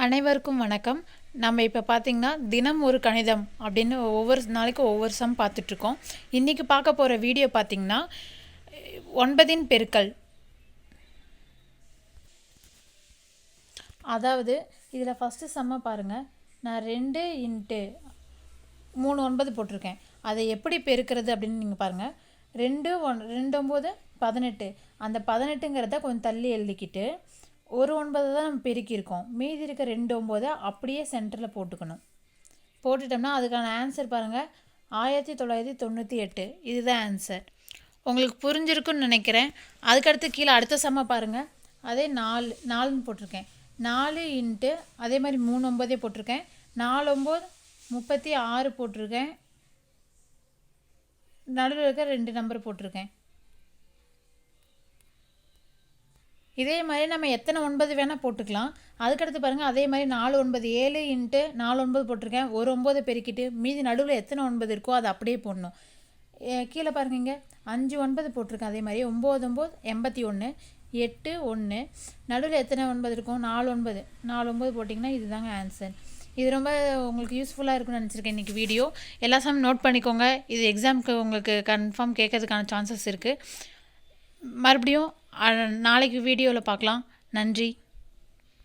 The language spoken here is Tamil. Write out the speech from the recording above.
அனைவருக்கும் வணக்கம். நம்ம இப்போ பார்த்தீங்கன்னா தினம் ஒரு கணிதம் அப்படின்னு ஒவ்வொரு நாளைக்கு ஒவ்வொரு சம் பார்த்துட்ருக்கோம். இன்றைக்கி பார்க்க போகிற வீடியோ பார்த்திங்கன்னா 9 பெருக்கல். அதாவது இதில் ஃபஸ்ட்டு சம்மை பாருங்கள். நான் 2 × 3 9 போட்டிருக்கேன். அதை எப்படி பெருக்கிறது அப்படின்னு நீங்கள் பாருங்கள். 2 9 18. அந்த 18ங்கிறத கொஞ்சம் தள்ளி எழுதிக்கிட்டு ஒரு 9 தான் நம்ம பெருக்கியிருக்கோம். மீதி இருக்க 2 9 அப்படியே சென்டரில் போட்டுக்கணும். போட்டுட்டோம்னா அதுக்கான ஆன்சர் பாருங்கள், 1998. இதுதான் ஆன்சர். உங்களுக்கு புரிஞ்சிருக்குன்னு நினைக்கிறேன். அதுக்கடுத்து கீழே அடுத்த சம்மை பாருங்கள். அதே 4 போட்டிருக்கேன். 4 × அதே மாதிரி 3 9 போட்டிருக்கேன். 4 9 36 போட்டிருக்கேன். நடுவில் இருக்க 2 நம்பர் போட்டிருக்கேன். இதே மாதிரி நம்ம எத்தனை 9 வேணால் போட்டுக்கலாம். அதுக்கடுத்து பாருங்கள், அதே மாதிரி 4 9 7 × 4 9 போட்டிருக்கேன். ஒரு 9 பெருக்கிட்டு மீதி நடுவில் எத்தனை 9 இருக்கோ அதை அப்படியே போடணும். கீழே பாருங்க, இங்கே 5 9 போட்டிருக்கேன். அதே மாதிரி 9 9 81 8 1 நடுவில் எத்தனை 9 இருக்கும்? 4 9 4 9 போட்டிங்கன்னா இதுதாங்க ஆன்சர். இது ரொம்ப உங்களுக்கு யூஸ்ஃபுல்லாக இருக்குன்னு நினச்சிருக்கேன் இன்றைக்கி வீடியோ. எல்லா சம் நோட் பண்ணிக்கோங்க. இது எக்ஸாமுக்கு உங்களுக்கு கன்ஃபார்ம் கேட்கறதுக்கான சான்சஸ் இருக்குது. மறுபடியும் நாளைக்கு வீடியோவில் பார்க்கலாம். நன்றி.